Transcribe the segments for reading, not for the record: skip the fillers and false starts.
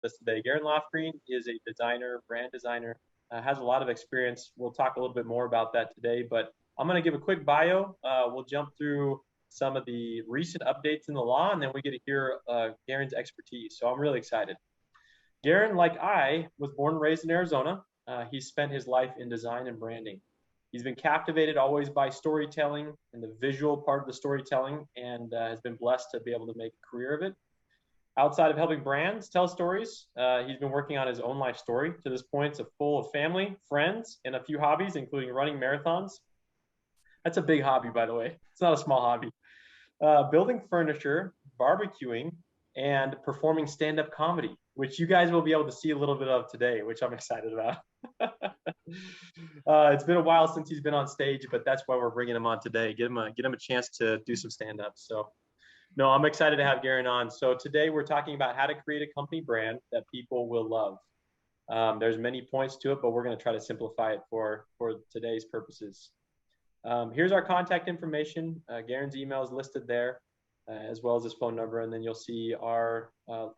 with us today. Garren Lofgreen is a designer, brand designer, has a lot of experience. We'll talk a little bit more about that today, but I'm going to give a quick bio. We'll jump through some of the recent updates in the law, and then we get to hear Garren's expertise. So I'm really excited. Garren, like I, was born and raised in Arizona. He spent his life in design and branding. He's been captivated always by storytelling and the visual part of the storytelling, and has been blessed to be able to make a career of it. Outside of helping brands tell stories, he's been working on his own life story. To this point, it's full of family, friends, and a few hobbies, including running marathons. That's a big hobby, by the way. It's not a small hobby. Building furniture, barbecuing, and performing stand-up comedy, which you guys will be able to see a little bit of today, which I'm excited about. It's been a while since he's been on stage, but that's why we're bringing him on today. Get him a chance to do some stand-up. So, no, I'm excited to have Garren on. So today we're talking about how to create a company brand that people will love. There's many points to it, but we're going to try to simplify it for today's purposes. Here's our contact information. Garren's email is listed there, as well as his phone number, and then you'll see our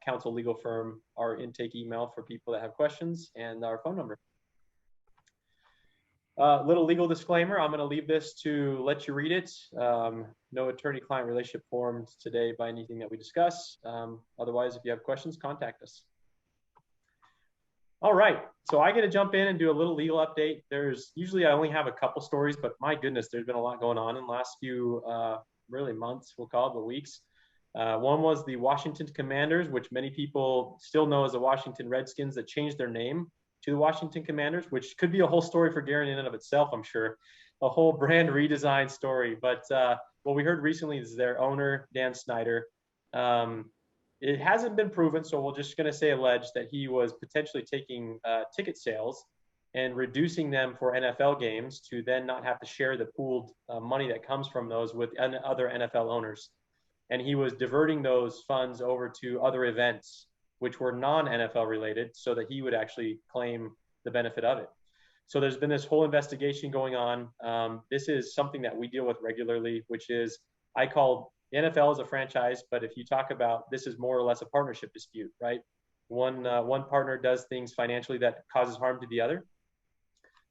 counsel legal firm, our intake email for people that have questions, and our phone number. Little legal disclaimer, I'm going to leave this to let you read it. No attorney-client relationship formed today by anything that we discuss. Otherwise, if you have questions, contact us. All right, so I get to jump in and do a little legal update. Usually I only have a couple stories, but my goodness, there's been a lot going on in the last few really months, we'll call it, but weeks. One was the Washington Commanders, which many people still know as the Washington Redskins, that changed their name to the Washington Commanders, which could be a whole story for Garren in and of itself, I'm sure. A whole brand redesign story. But what we heard recently is their owner, Dan Snyder, it hasn't been proven, so we're just going to say alleged, that he was potentially taking ticket sales and reducing them for NFL games to then not have to share the pooled money that comes from those with other NFL owners. And he was diverting those funds over to other events, which were non-NFL related, so that he would actually claim the benefit of it. So there's been this whole investigation going on. This is something that we deal with regularly, which is, I call the NFL as a franchise, but if you talk about, this is more or less a partnership dispute, right? One partner does things financially that causes harm to the other.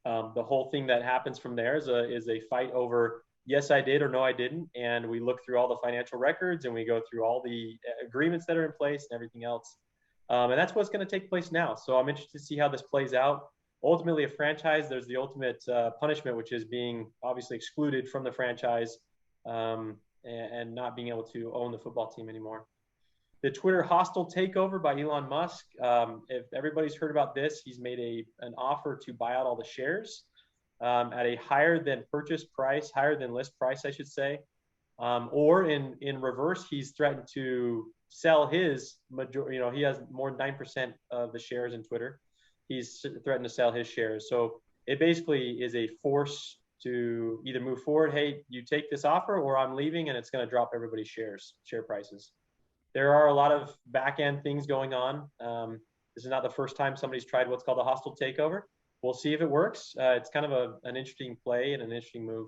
The whole thing that happens from there is a fight over, yes, I did, or no, I didn't. And we look through all the financial records, and we go through all the agreements that are in place and everything else. And that's what's going to take place now. So I'm interested to see how this plays out. Ultimately, a franchise, there's the ultimate punishment, which is being obviously excluded from the franchise and not being able to own the football team anymore. The Twitter hostile takeover by Elon Musk. If everybody's heard about this, he's made an offer to buy out all the shares at a higher than purchase price, higher than list price, I should say. Or in reverse, he's threatened to sell his majority. He has more than 9% of the shares in Twitter. He's threatened to sell his shares. So it basically is a force to either move forward, hey, you take this offer, or I'm leaving, and it's going to drop everybody's share prices. There are a lot of back-end things going on. This is not the first time somebody's tried what's called a hostile takeover. We'll see if it works. It's kind of an interesting play and an interesting move.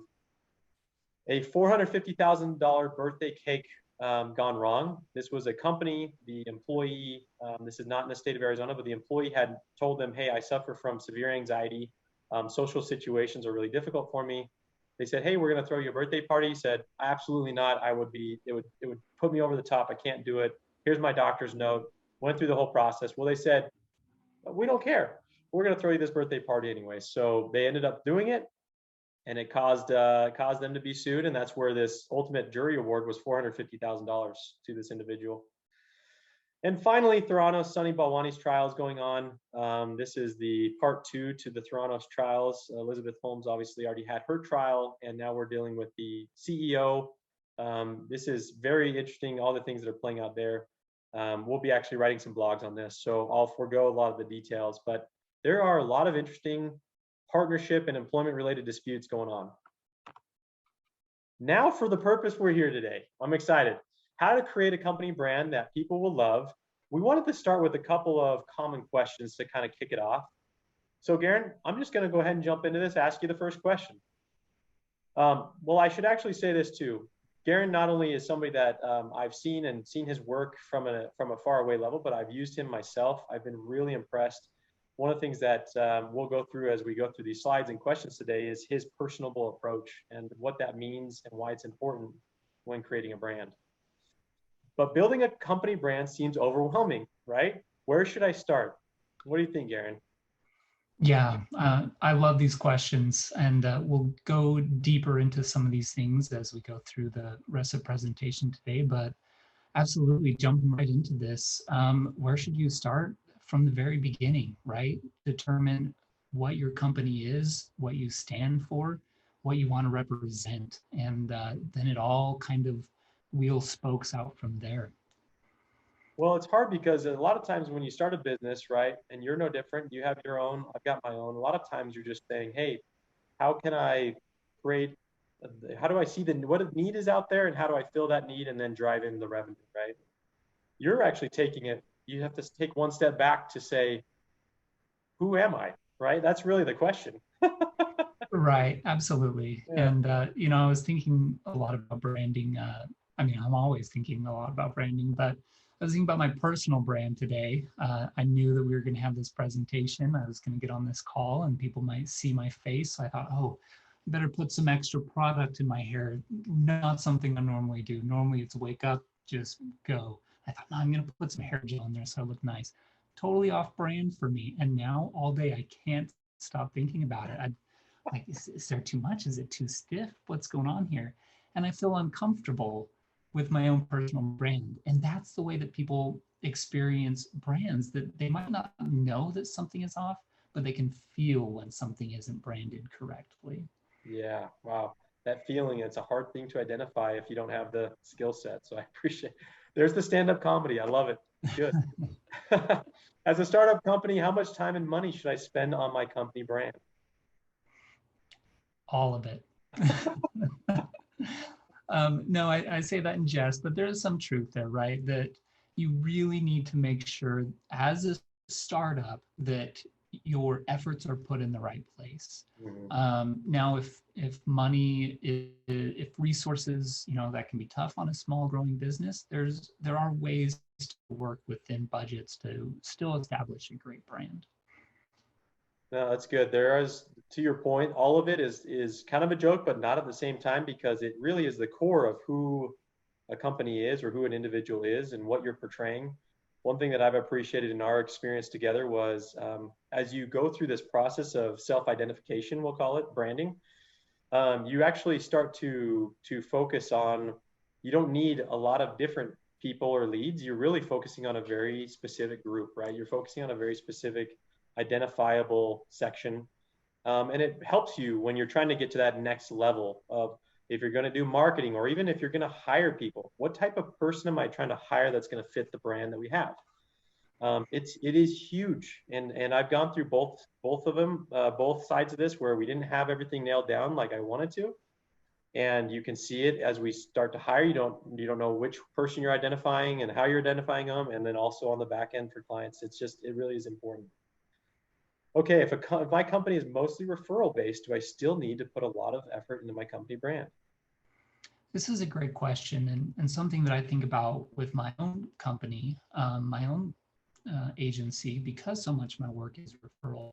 A $450,000 birthday cake gone wrong. This was a company, the employee, this is not in the state of Arizona, but the employee had told them, hey, I suffer from severe anxiety. Social situations are really difficult for me. They said, hey, we're going to throw you a birthday party. He said, absolutely not. It would put me over the top. I can't do it. Here's my doctor's note. Went through the whole process. Well, they said, we don't care. We're going to throw you this birthday party anyway. So they ended up doing it, and it caused them to be sued. And that's where this ultimate jury award was $450,000 to this individual. And finally, Theranos Sunny Balwani's trial is going on. This is the part 2 to the Theranos trials. Elizabeth Holmes obviously already had her trial, and now we're dealing with the CEO. This is very interesting, all the things that are playing out there. We'll be actually writing some blogs on this, so I'll forego a lot of the details, but there are a lot of interesting partnership and employment-related disputes going on. Now, for the purpose we're here today, I'm excited. How to create a company brand that people will love. We wanted to start with a couple of common questions to kind of kick it off. So Garren, I'm just going to go ahead and jump into this, ask you the first question. Well, I should actually say this too. Garren not only is somebody that I've seen and seen his work from a far away level, but I've used him myself. I've been really impressed. One of the things that we'll go through as we go through these slides and questions today is his personable approach and what that means and why it's important when creating a brand. But building a company brand seems overwhelming, right? Where should I start? What do you think, Garren? Yeah, I love these questions, and we'll go deeper into some of these things as we go through the rest of the presentation today. But absolutely, jumping right into this, where should you start? From the very beginning, right? Determine what your company is, what you stand for, what you want to represent, and then it all kind of wheel spokes out from there. Well, it's hard because a lot of times when you start a business, right, and you're no different, you have your own, I've got my own. A lot of times you're just saying, hey, how can I create, how do I see what a need is out there and how do I fill that need and then drive in the revenue, right? You're actually taking it, you have to take one step back to say, who am I, right? That's really the question. Right, absolutely. Yeah. And I was thinking a lot about branding. I mean, I'm always thinking a lot about branding, but I was thinking about my personal brand today. I knew that we were going to have this presentation. I was going to get on this call and people might see my face. So I thought, oh, I better put some extra product in my hair. Not something I normally do. Normally it's wake up, just go. I thought, no, I'm going to put some hair gel in there so I look nice. Totally off brand for me. And now all day I can't stop thinking about it. Like, is there too much? Is it too stiff? What's going on here? And I feel uncomfortable with my own personal brand. And that's the way that people experience brands, that they might not know that something is off, but they can feel when something isn't branded correctly. Yeah, wow. That feeling, it's a hard thing to identify if you don't have the skill set. So I appreciate there's the stand-up comedy. I love it. Good. As a startup company, how much time and money should I spend on my company brand? All of it. No, I say that in jest, but there is some truth there, right? That you really need to make sure as a startup that your efforts are put in the right place. Now, if money, if resources, that can be tough on a small growing business. There are ways to work within budgets to still establish a great brand. No, that's good. There is, to your point, all of it is kind of a joke, but not at the same time because it really is the core of who a company is or who an individual is and what you're portraying. One thing that I've appreciated in our experience together was as you go through this process of self-identification, we'll call it branding, you actually start to focus on. You don't need a lot of different people or leads. You're really focusing on a very specific group, right? You're focusing on a very specific identifiable section. And it helps you when you're trying to get to that next level of if you're going to do marketing or even if you're going to hire people, what type of person am I trying to hire that's going to fit the brand that we have? It is huge, and I've gone through both of them, both sides of this where we didn't have everything nailed down like I wanted to, and you can see it as we start to hire. You don't know which person you're identifying and how you're identifying them, and then also on the back end for clients, it really is important. Okay, if my company is mostly referral based, do I still need to put a lot of effort into my company brand? This is a great question and something that I think about with my own company, my own agency, because so much of my work is referral.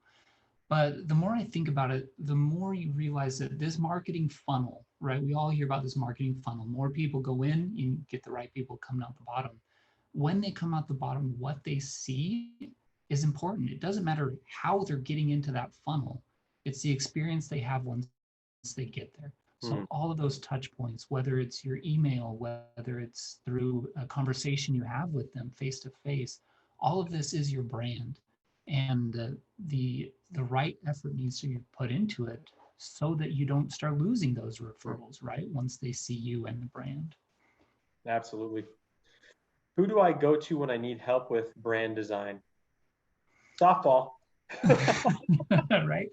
But the more I think about it, the more you realize that this marketing funnel, right? We all hear about this marketing funnel. More people go in, you get the right people coming out the bottom. When they come out the bottom, what they see is important. It doesn't matter how they're getting into that funnel. It's the experience they have once they get there. So all of those touch points, whether it's your email, whether it's through a conversation you have with them face to face, all of this is your brand. And the right effort needs to be put into it so that you don't start losing those referrals, right? Once they see you and the brand. Absolutely. Who do I go to when I need help with brand design? Softball. Right.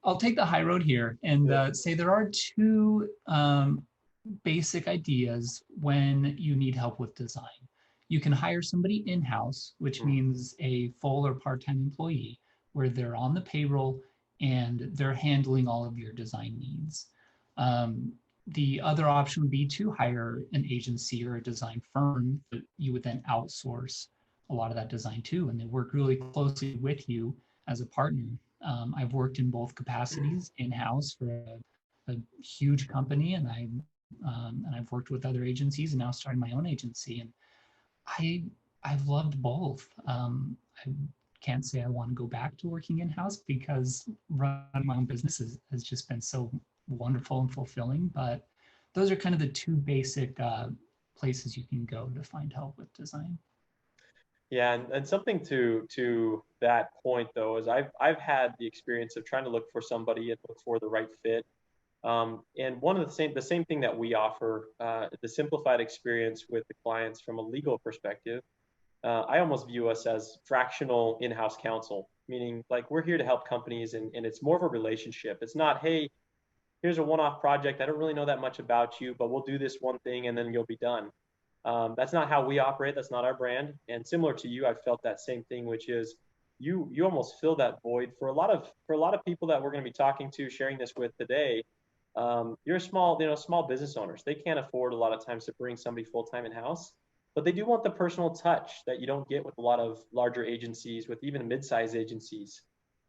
I'll take the high road here and say there are two basic ideas when you need help with design. You can hire somebody in-house, which means a full or part-time employee, where they're on the payroll and they're handling all of your design needs. The other option would be to hire an agency or a design firm that you would then outsource a lot of that design to, and they work really closely with you as a partner. I've worked in both capacities, in-house for a huge company, and I've worked with other agencies, and now starting my own agency. And I I've loved both. I can't say I want to go back to working in-house because running my own business has just been so wonderful and fulfilling. But those are kind of the two basic places you can go to find help with design. Yeah, and something to that point though is I've had the experience of trying to look for somebody and look for the right fit. And one of the same thing that we offer, the simplified experience with the clients from a legal perspective. I almost view us as fractional in-house counsel, meaning like we're here to help companies, and it's more of a relationship. It's not, hey, here's a one-off project. I don't really know that much about you, but we'll do this one thing and then you'll be done. That's not how we operate. That's not our brand. And similar to you, I've felt that same thing, which is you almost fill that void for a lot of people that we're going to be talking to, sharing this with today. You're small business owners. They can't afford a lot of times to bring somebody full time in house, but they do want the personal touch that you don't get with a lot of larger agencies, with even mid-sized agencies.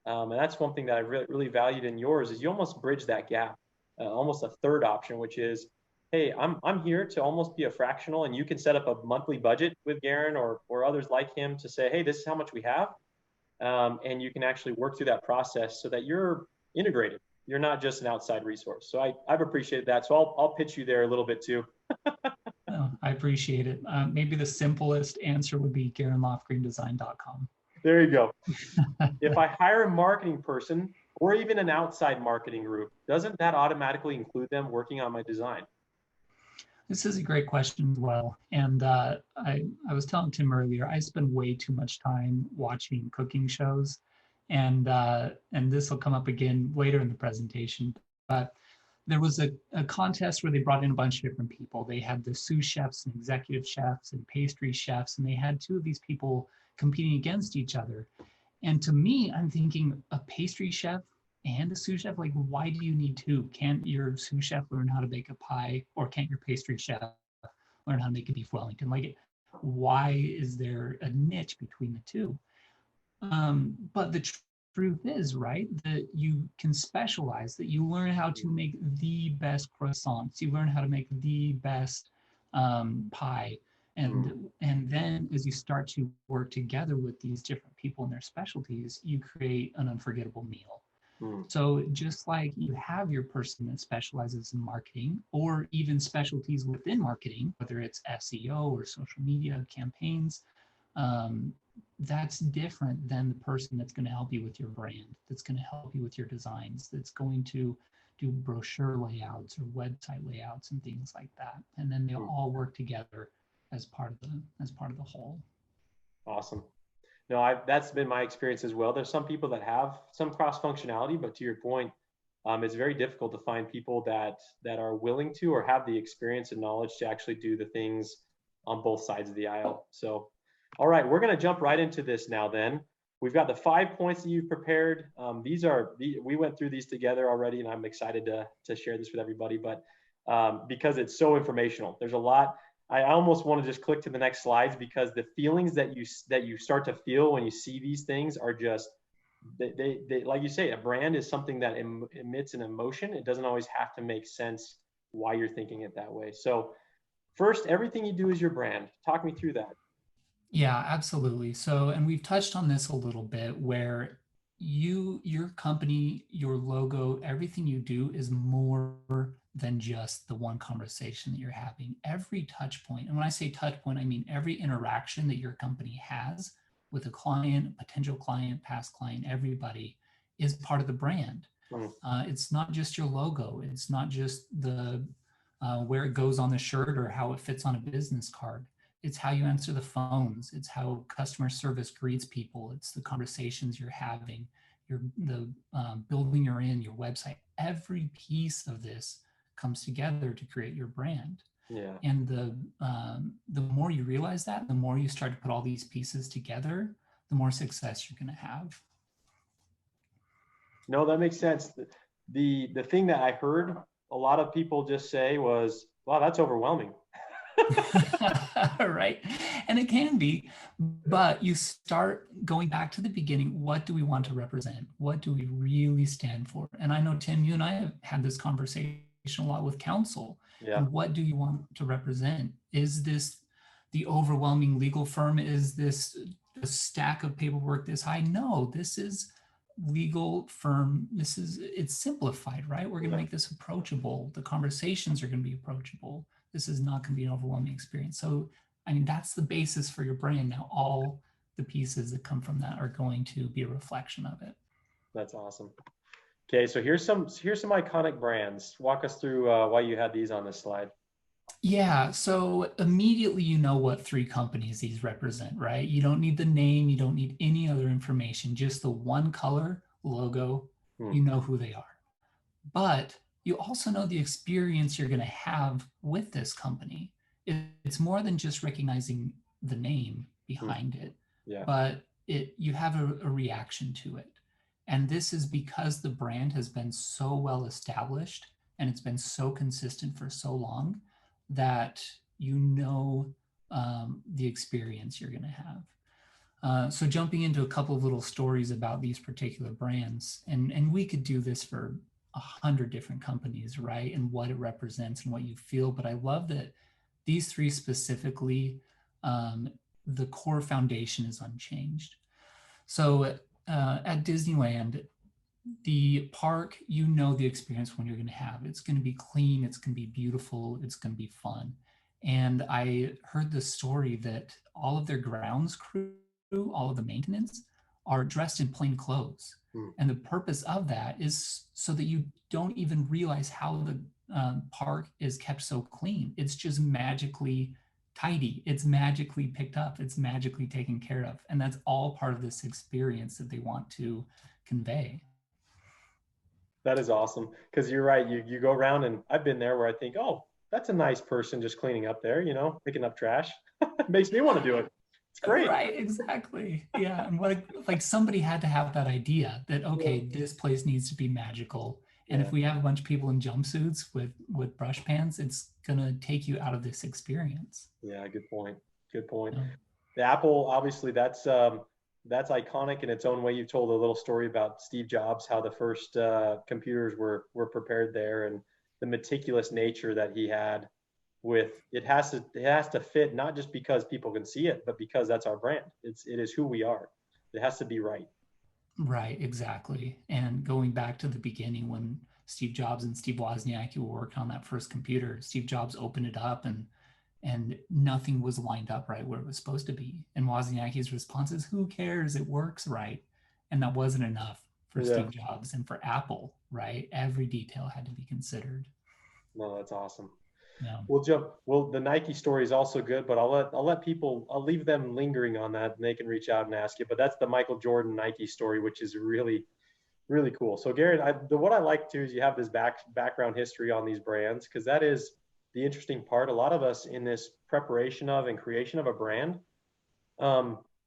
And that's one thing that I really valued in yours is you almost bridge that gap, almost a third option, which is, hey, I'm here to almost be a fractional, and you can set up a monthly budget with Garren or others like him to say, hey, this is how much we have, and you can actually work through that process so that you're integrated. You're not just an outside resource. So I've appreciated that. So I'll pitch you there a little bit too. Oh, I appreciate it. Maybe the simplest answer would be GarrenLofgreenDesign.com. There you go. If I hire a marketing person or even an outside marketing group, doesn't that automatically include them working on my design? This is a great question as well. And I was telling Tim earlier, I spend way too much time watching cooking shows. And this will come up again later in the presentation. But there was a contest where they brought in a bunch of different people. They had the sous chefs and executive chefs and pastry chefs, and they had two of these people competing against each other. And to me, I'm thinking a pastry chef and a sous chef, like why do you need two? Can't your sous chef learn how to bake a pie, or can't your pastry chef learn how to make a beef Wellington? Like, why is there a niche between the two? But the truth is, right, that you can specialize, that you learn how to make the best croissants, you learn how to make the best pie. And then as you start to work together with these different people and their specialties, you create an unforgettable meal. So just like you have your person that specializes in marketing, or even specialties within marketing, whether it's SEO or social media campaigns, that's different than the person that's going to help you with your brand, that's going to help you with your designs, that's going to do brochure layouts or website layouts and things like that. And then they'll all work together as part of the whole. Awesome. No, that's been my experience as well. There's some people that have some cross functionality, but to your point, it's very difficult to find people that are willing to or have the experience and knowledge to actually do the things on both sides of the aisle. So, all right, we're going to jump right into this now. Then we've got the 5 points that you've prepared. We went through these together already, and I'm excited to share this with everybody. But because it's so informational, there's a lot. I almost want to just click to the next slides because the feelings that you start to feel when you see these things are just they like you say, a brand is something that emits an emotion. It doesn't always have to make sense why you're thinking it that way. So first, everything you do is your brand. Talk me through that. Yeah, absolutely. So, and we've touched on this a little bit where your company, your logo, everything you do is more than just the one conversation that you're having. Every touch point, and when I say touch point, I mean every interaction that your company has with a client, potential client, past client, everybody is part of the brand. It's not just your logo. It's not just the where it goes on the shirt or how it fits on a business card. It's how you answer the phones. It's how customer service greets people. It's the conversations you're having, the building you're in, your website. Every piece of this comes together to create your brand. Yeah. And the more you realize that, the more you start to put all these pieces together, the more success you're going to have. No, that makes sense. The thing that I heard a lot of people just say was, wow, that's overwhelming. Right. And it can be, but you start going back to the beginning. What do we want to represent? What do we really stand for? And I know, Tim, you and I have had this conversation a lot with counsel. Yeah. And what do you want to represent? Is this the overwhelming legal firm? Is this a stack of paperwork this high? No, this is legal firm. It's simplified, right? We're going to Yeah. make this approachable. The conversations are going to be approachable. This is not going to be an overwhelming experience. So, I mean, that's the basis for your brand. Now, all the pieces that come from that are going to be a reflection of it. That's awesome. Okay, so here's some iconic brands. Walk us through why you had these on this slide. Yeah, so immediately you know what three companies these represent, right? You don't need the name, you don't need any other information, just the one color logo, you know who they are. But you also know the experience you're going to have with this company. It's more than just recognizing the name behind it, Yeah. but you have a reaction to it. And this is because the brand has been so well established and it's been so consistent for so long that you know the experience you're going to have. So jumping into a couple of little stories about these particular brands, and we could do this for 100 different companies, right? And what it represents and what you feel. But I love that these three specifically, the core foundation is unchanged. So at Disneyland, the park, you know the experience when you're going to have. It's going to be clean, it's going to be beautiful, it's going to be fun. And I heard the story that all of their grounds crew, all of the maintenance, are dressed in plain clothes. And the purpose of that is so that you don't even realize how the park is kept so clean. It's just magically tidy. It's magically picked up. It's magically taken care of. And that's all part of this experience that they want to convey. That is awesome. Because you're right. You go around, and I've been there where I think, oh, that's a nice person just cleaning up there, picking up trash. It makes me want to do it. It's great. Right, exactly. Yeah. And what, like, somebody had to have that idea that, okay, this place needs to be magical. And if we have a bunch of people in jumpsuits with brush pans, it's gonna take you out of this experience. Yeah, good point. Good point. Yeah. The Apple, obviously, that's iconic in its own way. You told a little story about Steve Jobs, how the first computers were prepared there, and the meticulous nature that he had with it has to fit, not just because people can see it, but because that's our brand. It is who we are. It has to be right. Right, exactly. And going back to the beginning when Steve Jobs and Steve Wozniacki were working on that first computer, Steve Jobs opened it up and nothing was lined up right where it was supposed to be. And Wozniacki's response is, "Who cares? It works right." And that wasn't enough for Steve Jobs and for Apple, right? Every detail had to be considered. No, that's awesome. Yeah. The Nike story is also good, but I'll leave them lingering on that, and they can reach out and ask you. But that's the Michael Jordan Nike story, which is really, really cool. So Garrett, what I like too is you have this background history on these brands, because that is the interesting part. A lot of us in this preparation of and creation of a brand,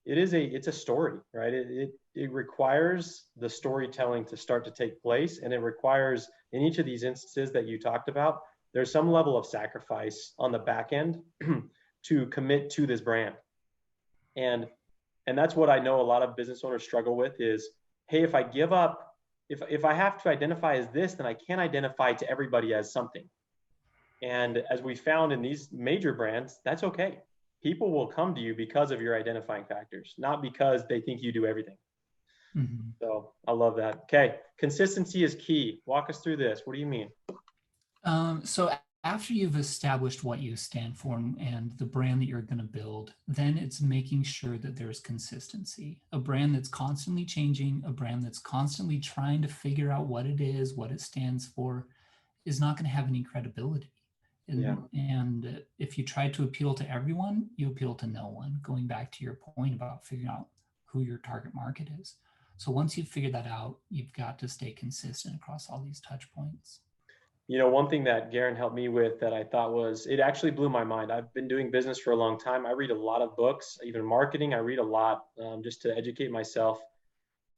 it's a story, right? It requires the storytelling to start to take place, and it requires, in each of these instances that you talked about, there's some level of sacrifice on the back end to commit to this brand. And that's what I know a lot of business owners struggle with is, hey, if I give up, if I have to identify as this, then I can't identify to everybody as something. And as we found in these major brands, that's okay. People will come to you because of your identifying factors, not because they think you do everything. Mm-hmm. So I love that. Okay. Consistency is key. Walk us through this. What do you mean? So after you've established what you stand for and the brand that you're going to build, then it's making sure that there's consistency. A brand that's constantly changing, a brand that's constantly trying to figure out what it is, what it stands for, is not going to have any credibility. And if you try to appeal to everyone, you appeal to no one, going back to your point about figuring out who your target market is. So once you've figured that out, you've got to stay consistent across all these touch points. One thing that Garren helped me with that I thought it actually blew my mind. I've been doing business for a long time. I read a lot of books, even marketing. I read a lot just to educate myself.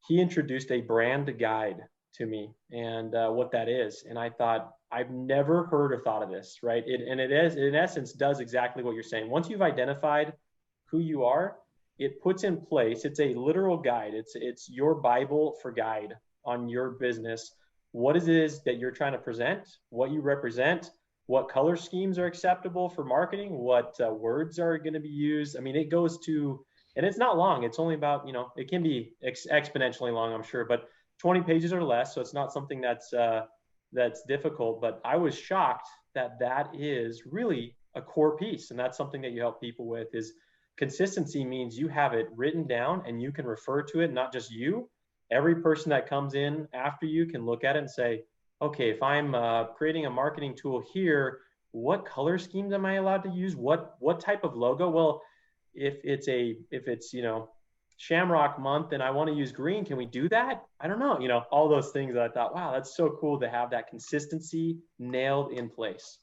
He introduced a brand guide to me and what that is. And I thought, I've never heard or thought of this, right? And it is, in essence, does exactly what you're saying. Once you've identified who you are, it puts in place, it's a literal guide. It's your Bible for guide on your business. What it is that you're trying to present, what you represent, what color schemes are acceptable for marketing, what words are going to be used. I mean, it goes to, and it's not long. It's only about, it can be exponentially long, I'm sure, but 20 pages or less. So it's not something that's difficult. But I was shocked that that is really a core piece, and that's something that you help people with. Is consistency means you have it written down and you can refer to it. Not just you. Every person that comes in after you can look at it and say, okay, if I'm creating a marketing tool here, what color schemes am I allowed to use? What type of logo? Well, if it's Shamrock month and I want to use green, can we do that? I don't know. All those things that I thought, wow, that's so cool to have that consistency nailed in place.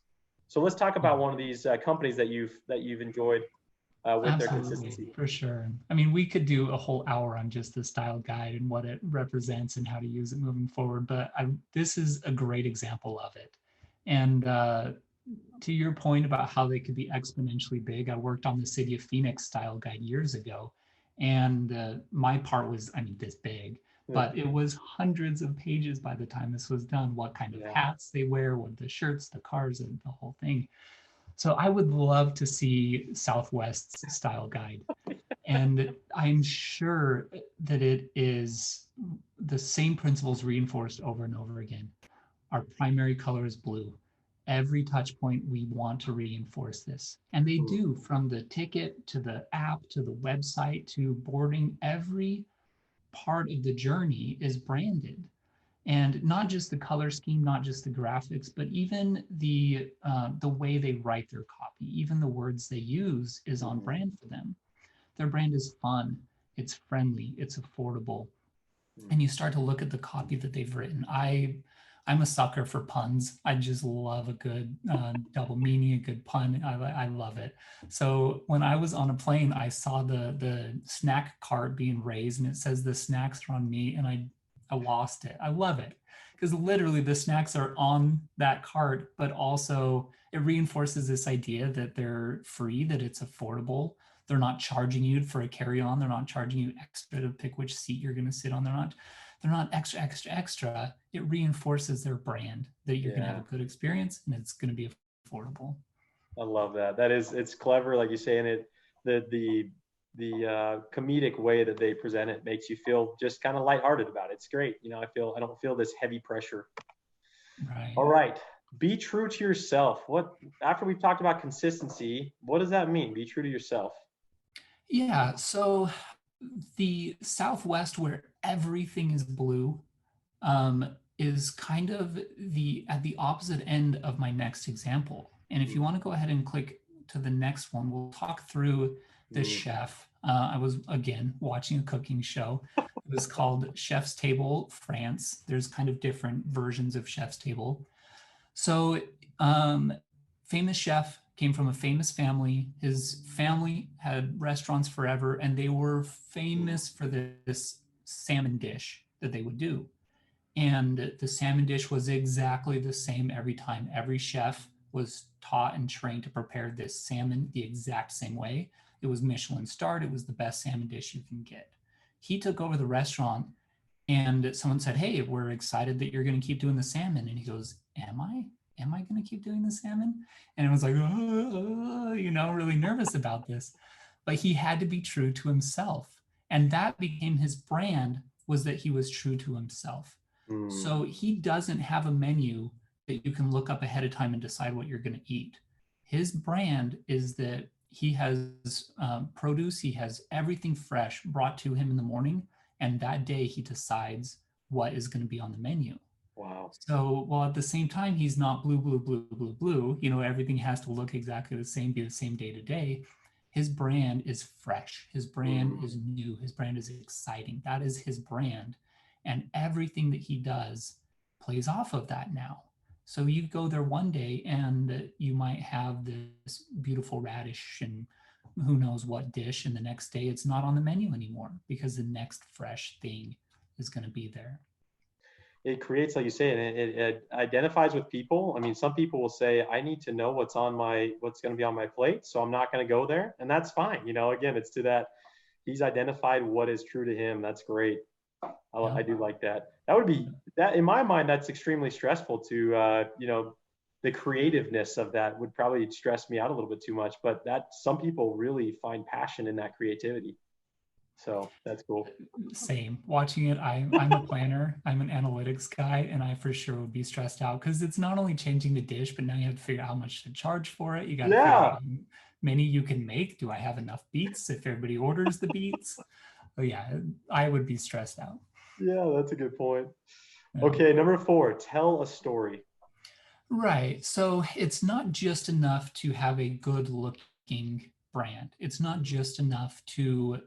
So let's talk about one of these companies that you've enjoyed with their consistency. For sure. I mean, we could do a whole hour on just the style guide and what it represents and how to use it moving forward, but this is a great example of it. And to your point about how they could be exponentially big, I worked on the City of Phoenix style guide years ago, and my part was, this big, but it was hundreds of pages by the time this was done. What kind of hats they wear, what the shirts, the cars, and the whole thing. So I would love to see Southwest's style guide. And I'm sure that it is the same principles reinforced over and over again. Our primary color is blue. Every touch point, we want to reinforce this. And they do, from the ticket to the app to the website to boarding. Every part of the journey is branded. And not just the color scheme, not just the graphics, but even the way they write their copy, even the words they use is on brand for them. Their brand is fun, it's friendly, it's affordable. And you start to look at the copy that they've written. I'm a sucker for puns. I just love a good double meaning, a good pun. I love it. So when I was on a plane, I saw the snack cart being raised and it says the snacks are on me, and I lost it. I love it because literally the snacks are on that cart, but also it reinforces this idea that they're free, that it's affordable. They're not charging you for a carry-on. They're not charging you extra to pick which seat you're going to sit on. They're not extra. It reinforces their brand that you're going to have a good experience and it's going to be affordable. I love that. It's clever, like you say, and the comedic way that they present it makes you feel just kind of lighthearted about it. It's great. I don't feel this heavy pressure. Right. All right. Be true to yourself. After we've talked about consistency, what does that mean? Be true to yourself. Yeah. So the Southwest, where everything is blue, is kind of at the opposite end of my next example. And if you want to go ahead and click to the next one, we'll talk through this chef. I was, again, watching a cooking show. It was called Chef's Table France. There's kind of different versions of Chef's Table. So famous chef, came from a famous family. His family had restaurants forever, and they were famous for this salmon dish that they would do. And the salmon dish was exactly the same every time. Every chef was taught and trained to prepare this salmon the exact same way. It was Michelin starred. It was the best salmon dish you can get. He took over the restaurant and someone said, "Hey, we're excited that you're going to keep doing the salmon." And he goes, Am I going to keep doing the salmon? And it was like, really nervous about this. But he had to be true to himself. And that became his brand, was that he was true to himself. So he doesn't have a menu that you can look up ahead of time and decide what you're going to eat. His brand is that he has produce, he has everything fresh brought to him in the morning, and that day he decides what is going to be on the menu. Wow. So while at the same time he's not blue, everything has to look exactly the same, be the same day to day. His brand is fresh. His brand is new. His brand is exciting. That is his brand. And everything that he does plays off of that now. So you go there one day and you might have this beautiful radish and who knows what dish, and the next day it's not on the menu anymore because the next fresh thing is going to be there. it creates, like you say, and it identifies with people. I mean, some people will say, I need to know what's going to be on my plate, so I'm not going to go there, and that's fine. Again, it's to that he's identified what is true to him. That's great. I do like that. That would be that in my mind. That's extremely stressful to the creativeness of that would probably stress me out a little bit too much. But that some people really find passion in that creativity. So that's cool. Same. Watching it, I'm a planner, I'm an analytics guy, and I for sure would be stressed out because it's not only changing the dish, but now you have to figure out how much to charge for it. You got to figure out Yeah. how many you can make. Do I have enough beets if everybody orders the beets? Oh yeah, I would be stressed out. Yeah, that's a good point. Yeah. Okay, number 4, tell a story. Right. So it's not just enough to have a good looking brand. It's not just enough to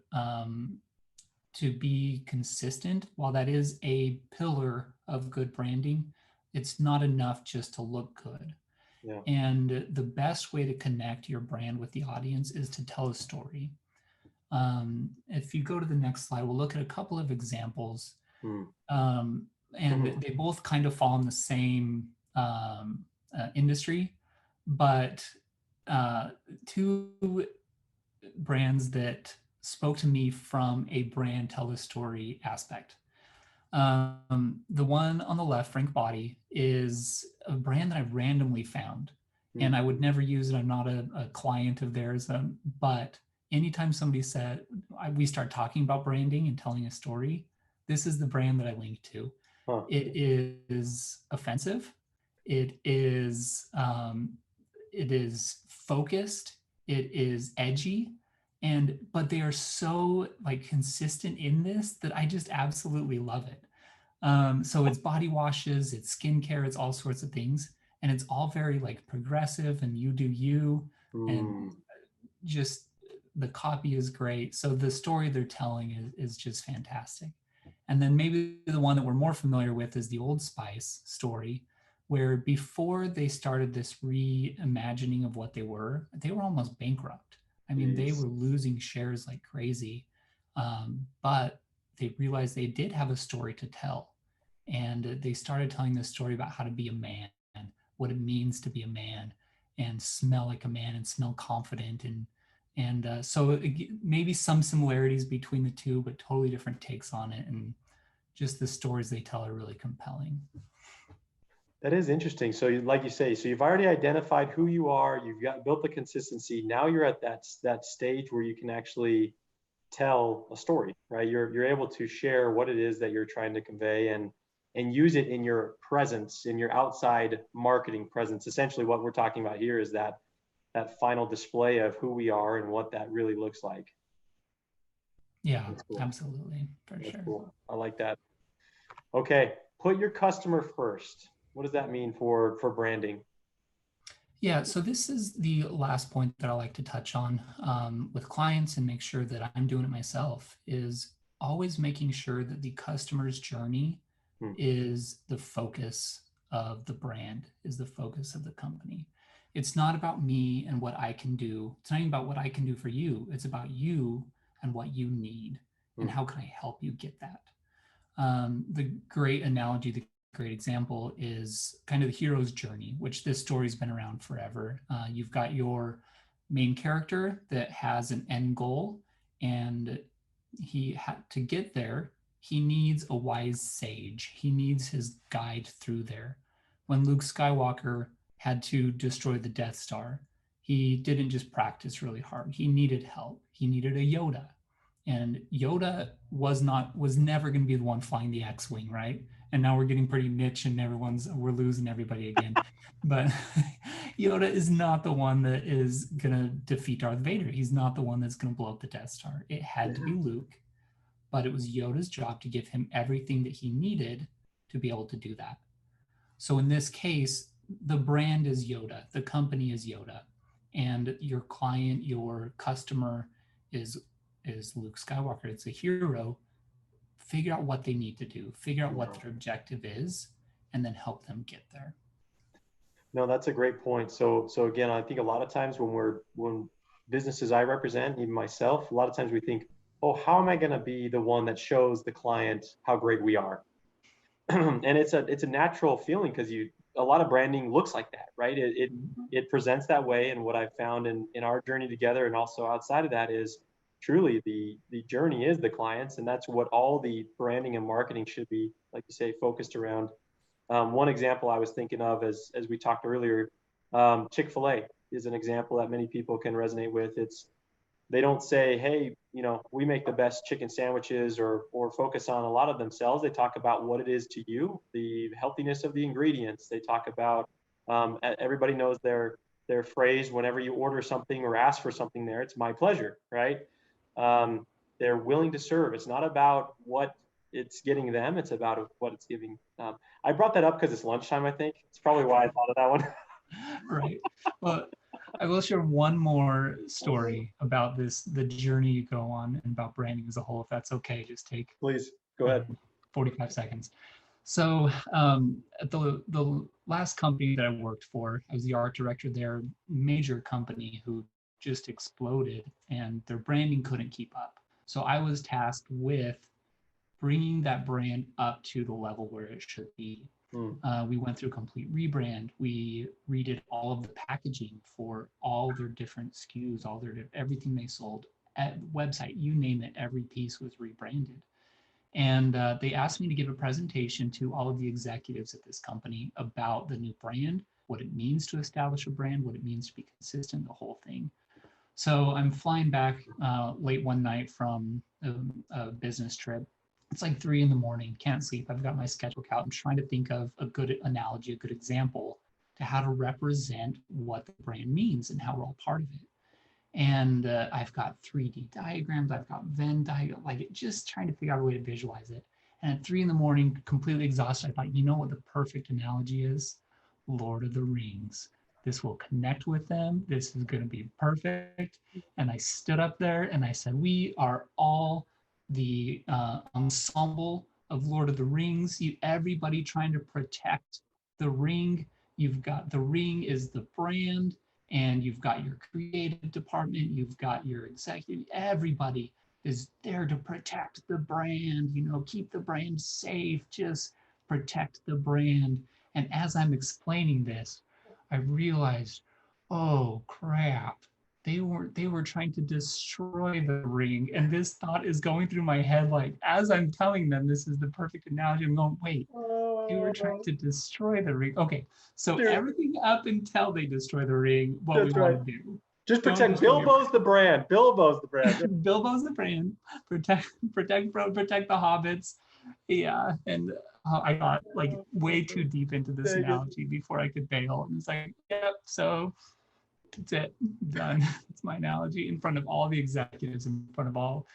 be consistent. While that is a pillar of good branding, it's not enough just to look good. Yeah. And the best way to connect your brand with the audience is to tell a story. If you go to the next slide, we'll look at a couple of examples. Hmm. And they both kind of fall in the same industry, but two brands that spoke to me from a brand tell a story aspect. The one on the left, Frank Body, is a brand that I randomly found, and I would never use it. I'm not a client of theirs, but anytime somebody said we start talking about branding and telling a story, this is the brand that I link to. Huh. It is offensive. It is focused. It is edgy, but they are so like consistent in this that I just absolutely love it. So it's body washes, it's skincare, it's all sorts of things, and it's all very like progressive and you do you, and just the copy is great. So the story they're telling is just fantastic. And then maybe the one that we're more familiar with is the Old Spice story, where before they started this reimagining of what they were almost bankrupt. I mean, they were losing shares like crazy, but they realized they did have a story to tell. And they started telling this story about how to be a man, what it means to be a man, and smell like a man and smell confident. So maybe some similarities between the two, but totally different takes on it. And just the stories they tell are really compelling. That is interesting. So, like you say, so you've already identified who you are. You've built the consistency. Now you're at that stage where you can actually tell a story, right? You're able to share what it is that you're trying to convey and use it in your presence, in your outside marketing presence. Essentially, what we're talking about here is that final display of who we are and what that really looks like. Yeah, cool. Absolutely, for That's sure. Cool. I like that. Okay, put your customer first. What does that mean for branding? Yeah, so this is the last point that I like to touch on with clients and make sure that I'm doing it myself, is always making sure that the customer's journey is the focus of the brand, is the focus of the company. It's not about me and what I can do. It's not even about what I can do for you. It's about you and what you need and how can I help you get that. The great analogy, the great example is kind of the hero's journey, which this story's been around forever. You've got your main character that has an end goal, and to get there, he needs a wise sage. He needs his guide through there. When Luke Skywalker had to destroy the Death Star, he didn't just practice really hard. He needed help. He needed a Yoda. And Yoda was never going to be the one flying the X-Wing, right? And now we're getting pretty niche and we're losing everybody again. But Yoda is not the one that is going to defeat Darth Vader. He's not the one that's going to blow up the Death Star. It had to be Luke, but it was Yoda's job to give him everything that he needed to be able to do that. So in this case, the brand is Yoda, the company is Yoda, and your client, your customer is Luke Skywalker. It's a hero. Figure out what they need to do, figure out what their objective is, and then help them get there. No, that's a great point. So again, I think a lot of times when businesses I represent, even myself, a lot of times we think, oh, how am I going to be the one that shows the client how great we are? and it's a natural feeling because a lot of branding looks like that, right? It presents that way. And what I've found in our journey together and also outside of that is truly the journey is the clients, and that's what all the branding and marketing should be, like you say, focused around. One example I was thinking of as we talked earlier, Chick-fil-A is an example that many people can resonate with. They don't say, hey, we make the best chicken sandwiches or focus on a lot of themselves. They talk about what it is to you, the healthiness of the ingredients. They talk about, everybody knows their phrase whenever you order something or ask for something there, it's my pleasure, right? Um, they're willing to serve. It's not about what it's getting them, it's about what it's giving. I brought that up because it's lunchtime, I think. It's probably why I thought of that one. Right. Well, I will share one more story about the journey you go on and about branding as a whole, if that's okay. Just take Please, go ahead. 45 seconds. So at the last company that I worked for, I was the art director there, major company who just exploded and their branding couldn't keep up. So I was tasked with bringing that brand up to the level where it should be. We went through a complete rebrand. We redid all of the packaging for all their different SKUs, everything they sold at the website, you name it, every piece was rebranded. And they asked me to give a presentation to all of the executives at this company about the new brand, what it means to establish a brand, what it means to be consistent, the whole thing. So I'm flying back late one night from a business trip. It's like 3 a.m, can't sleep. I've got my sketchbook out. I'm trying to think of a good analogy, a good example to how to represent what the brand means and how we're all part of it. And I've got 3D diagrams, I've got Venn diagrams, like just trying to figure out a way to visualize it. And at 3 a.m, completely exhausted, I thought, you know what the perfect analogy is? Lord of the Rings. This will connect with them. This is going to be perfect. And I stood up there and I said, we are all the ensemble of Lord of the Rings. Everybody trying to protect the ring. You've got the ring is the brand, and you've got your creative department, you've got your executive, everybody is there to protect the brand, keep the brand safe, just protect the brand. And as I'm explaining this, I realized, oh crap, they were trying to destroy the ring. And this thought is going through my head, like as I'm telling them this is the perfect analogy, I'm going, wait, they were trying to destroy the ring. Okay, so Dude, everything up until they destroy the ring, what we that's right. want to do. Just Don't protect destroy Bilbo's the brand. Bilbo's the brand. Bilbo's the brand. Protect the hobbits. Yeah, and I got like way too deep into this analogy before I could bail. And it's like, yep, so that's it, done. It's my analogy in front of all the executives, in front of all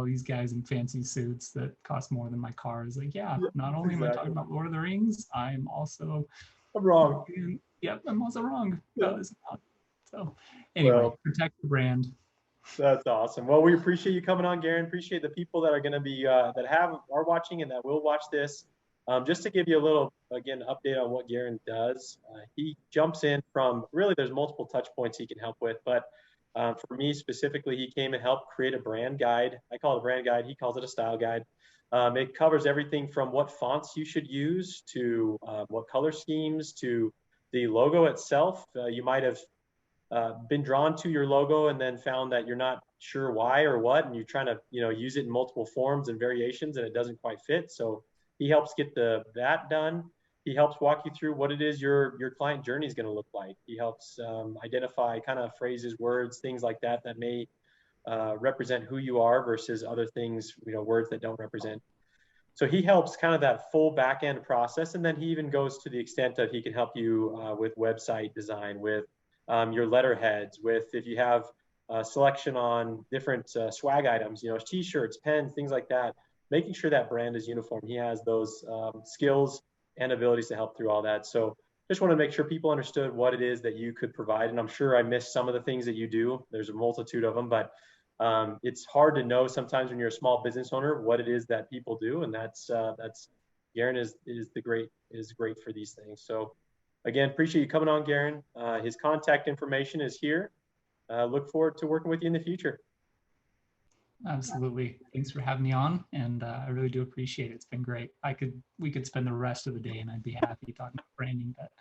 these guys in fancy suits that cost more than my car. Is like, yeah, not only am I talking about Lord of the Rings, I'm also wrong. Yep, I'm also wrong about this. So anyway, Well, protect the brand. that's awesome. Well, we appreciate you coming on, Garren. Appreciate the people that are going to be that are watching and that will watch this. Just to give you a little, again, update on what Garren does. He jumps in from really, there's multiple touch points he can help with, but for me specifically, he came and helped create a brand guide. I call it a brand guide. He calls it a style guide. It covers everything from what fonts you should use to what color schemes to the logo itself. You might have been drawn to your logo and then found that you're not sure why or what, and you're trying to use it in multiple forms and variations, and it doesn't quite fit. So he helps get that done. He helps walk you through what it is your client journey is going to look like. He helps identify kind of phrases, words, things like that may represent who you are versus other things, words that don't represent. So he helps kind of that full back end process, and then he even goes to the extent of he can help you with website design, with your letterheads, with if you have a selection on different swag items, t-shirts, pens, things like that, making sure that brand is uniform. He has those skills and abilities to help through all that. So just want to make sure people understood what it is that you could provide. And I'm sure I missed some of the things that you do. There's a multitude of them, but it's hard to know sometimes when you're a small business owner what it is that people do. And that's Garren is great for these things. So again, appreciate you coming on, Garren. His contact information is here. Look forward to working with you in the future. Absolutely. Thanks for having me on, and I really do appreciate it. It's been great. We could spend the rest of the day, and I'd be happy talking about branding. But